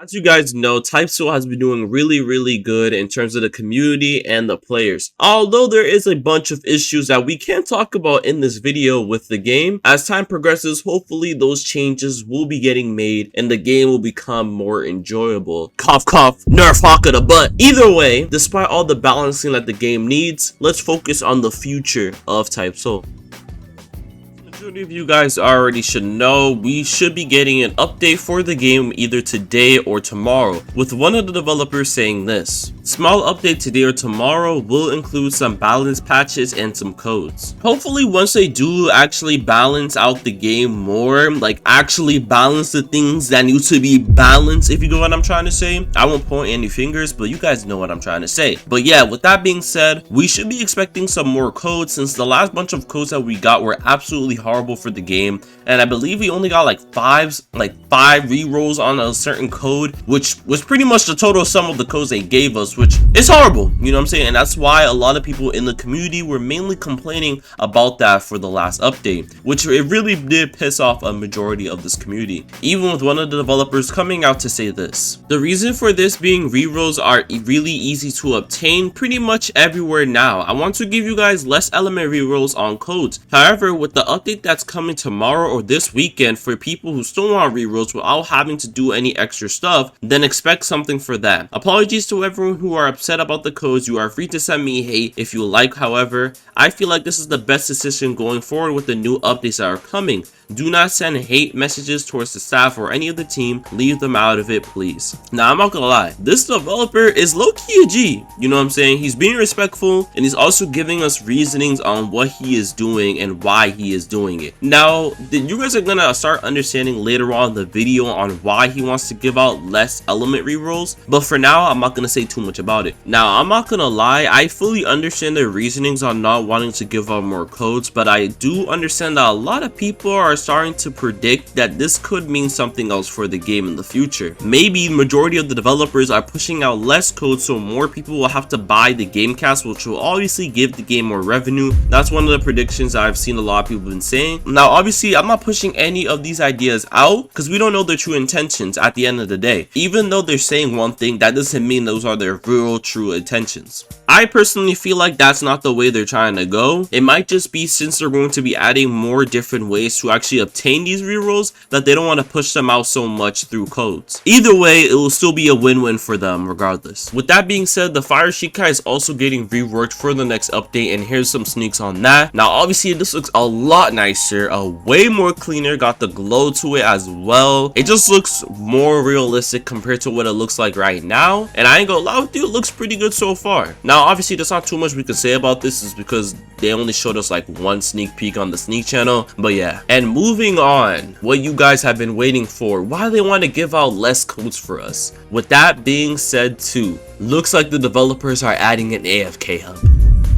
As you guys know, TypeSoul has been doing really good in terms of the community and the players. Although there is a bunch of issues that we can't talk about in this video with the game, as time progresses, hopefully those changes will be getting made and the game will become more enjoyable. Cough cough, nerf hawk of the butt. Either way, despite all the balancing that the game needs, let's focus on the future of TypeSoul. Majority of you guys already should know we should be getting an update for the game either today or tomorrow, with one of the developers saying this: small update today or tomorrow will include some balance patches and some codes. Hopefully once they do actually balance out the game more, like actually balance the things that need to be balanced, if you know what I'm trying to say. I won't point any fingers, but you guys know what I'm trying to say. But yeah, with that being said, we should be expecting some more codes, since the last bunch of codes that we got were absolutely horrible for the game, and I believe we only got like five rerolls on a certain code, which was pretty much the total sum of the codes they gave us, which is horrible, you know what I'm saying? And that's why a lot of people in the community were mainly complaining about that for the last update, which it really did piss off a majority of this community, even with one of the developers coming out to say this: the reason for this being rerolls are really easy to obtain pretty much everywhere now. I want to give you guys less element rerolls on codes. However, with the update that's coming tomorrow or this weekend, for people who still want rerolls without having to do any extra stuff, then expect something for that. Apologies to everyone who are upset about the codes. You are free to send me hate if you like. However, I feel like this is the best decision going forward with the new updates that are coming. Do not send hate messages towards the staff or any of the team. Leave them out of it, please. Now, I'm not gonna lie, this developer is low-key a G. You know what I'm saying? He's being respectful, and he's also giving us reasonings on what he is doing and why he is doing it. Now, you guys are gonna start understanding later on in the video on why he wants to give out less element rerolls, but for now, I'm not gonna say too much about it. Now, I'm not gonna lie, I fully understand the reasonings on not wanting to give out more codes, but I do understand that a lot of people are starting to predict that this could mean something else for the game in the future. Maybe majority of the developers are pushing out less codes so more people will have to buy the game cast, which will obviously give the game more revenue. That's one of the predictions I've seen a lot of people been saying. Now, obviously, I'm not pushing any of these ideas out because we don't know their true intentions at the end of the day. Even though they're saying one thing, that doesn't mean those are their real true intentions. I personally feel like that's not the way they're trying to go. It might just be, since they're going to be adding more different ways to actually obtain these rerolls, that they don't want to push them out so much through codes. Either way, it will still be a win-win for them regardless. With that being said, the Fire Shikai is also getting reworked for the next update, and here's some sneaks on that. Now, obviously, this looks a lot nicer, way more cleaner, got the glow to it as well. It just looks more realistic compared to what it looks like right now, and I ain't gonna lie with you, it looks pretty good so far. Now, obviously, there's not too much we can say about this, is because they only showed us like one sneak peek on the sneak channel, but yeah. And moving on, what you guys have been waiting for, why they want to give out less codes for us. With that being said too, looks like the developers are adding an AFK hub.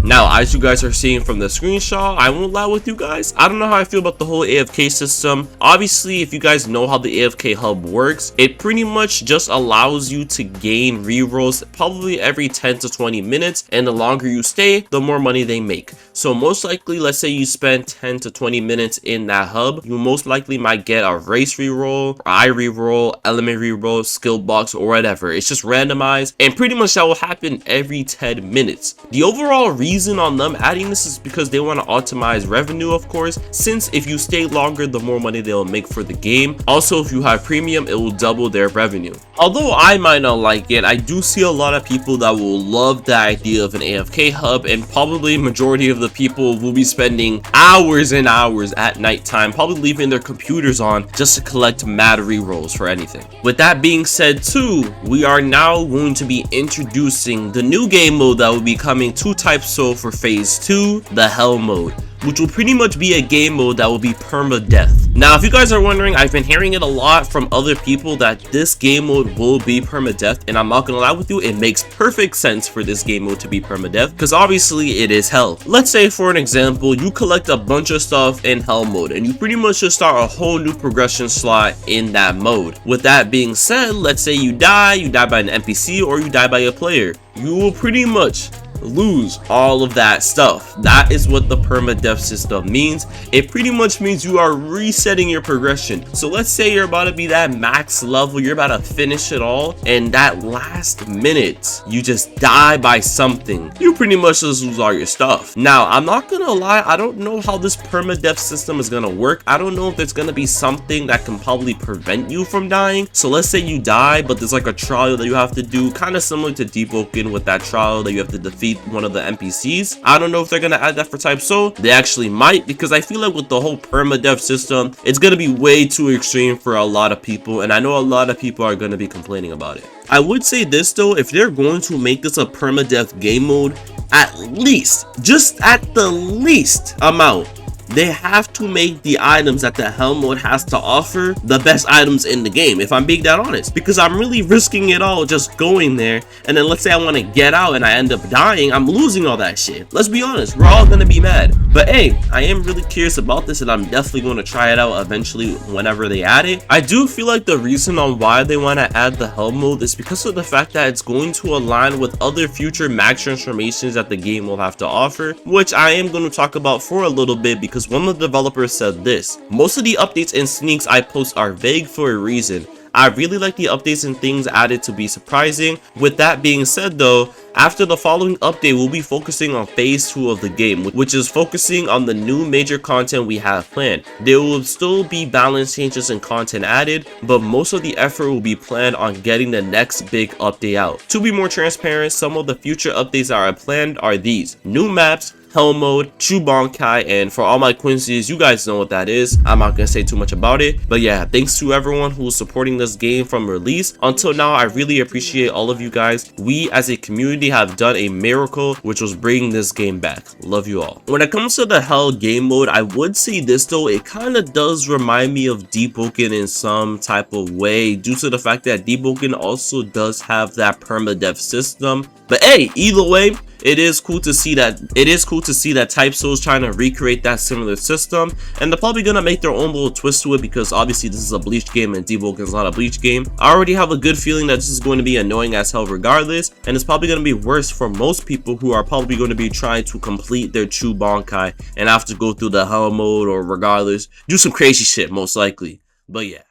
Now, as you guys are seeing from the screenshot, I won't lie with you guys, I don't know how I feel about the whole AFK system. Obviously, if you guys know how the AFK hub works, it pretty much just allows you to gain rerolls probably every 10 to 20 minutes, and the longer you stay, the more money they make. So most likely, let's say you spend 10 to 20 minutes in that hub, you most likely might get a race reroll, eye reroll, element reroll, skill box, or whatever. It's just randomized, and pretty much that will happen every 10 minutes. The overall reason on them adding this is because they want to optimize revenue, of course, since if you stay longer, the more money they'll make for the game. Also, if you have premium, it will double their revenue. Although I might not like it, I do see a lot of people that will love the idea of an AFK hub, and probably majority of the people will be spending hours and hours at nighttime, probably leaving their computers on just to collect mad rerolls for anything. With that being said too, we are now going to be introducing the new game mode that will be coming to TypeSoul for phase 2, the Hell mode, which will pretty much be a game mode that will be perma-death. Now, if you guys are wondering, I've been hearing it a lot from other people that this game mode will be perma-death, and I'm not gonna lie with you, it makes perfect sense for this game mode to be perma-death, because obviously it is Hell. Let's say, for an example, you collect a bunch of stuff in Hell mode, and you pretty much just start a whole new progression slot in that mode. With that being said, let's say you die by an NPC or you die by a player. You will pretty much lose all of that stuff. That is what the permadeath system means. It pretty much means you are resetting your progression. So let's say you're about to be that max level, you're about to finish it all, and that last minute you just die by something, you pretty much just lose all your stuff. Now, I'm not gonna lie, I don't know how this permadeath system is gonna work. I don't know if there's gonna be something that can probably prevent you from dying. So let's say you die, but there's like a trial that you have to do, kind of similar to Deepwoken with that trial that you have to defeat one of the NPCs. I don't know if they're gonna add that for Type Soul. They actually might, because I feel like with the whole permadeath system, it's gonna be way too extreme for a lot of people, and I know a lot of people are gonna be complaining about it. I would say this though, if they're going to make this a permadeath game mode, at least, just at the least amount, they have to make the items that the hell mode has to offer the best items in the game, if I'm being that honest, because I'm really risking it all just going there, and then let's say I want to get out and I end up dying, I'm losing all that shit. Let's be honest, we're all gonna be mad. But hey, I am really curious about this, and I'm definitely going to try it out eventually whenever they add it. I do feel like the reason on why they want to add the hell mode is because of the fact that it's going to align with other future max transformations that the game will have to offer, which I am going to talk about for a little bit, because one of the developers said this: most of the updates and sneaks I post are vague for a reason. I really like the updates and things added to be surprising. With that being said though, after the following update, we'll be focusing on phase 2 of the game, which is focusing on the new major content we have planned. There will still be balance changes and content added, but most of the effort will be planned on getting the next big update out. To be more transparent, some of the future updates that are planned are these: new maps, hell mode, Chubankai, and for all my Quincy's, you guys know what that is. I'm not gonna say too much about it, but yeah, thanks to everyone who's supporting this game from release until now. I really appreciate all of you guys. We as a community have done a miracle, which was bringing this game back. Love you all. When it comes to the hell game mode, I would say this though, it kind of does remind me of Deepwoken in some type of way, due to the fact that Deepwoken also does have that permadeath system. But hey, either way, it is cool to see that Type Soul is trying to recreate that similar system, and they're probably gonna make their own little twist to it, because obviously this is a Bleach game and Deepwoken is not a Bleach game. I already have a good feeling that this is going to be annoying as hell regardless, and it's probably going to be worse for most people who are probably going to be trying to complete their Chubankai and have to go through the hell mode, or regardless, do some crazy shit most likely. But yeah.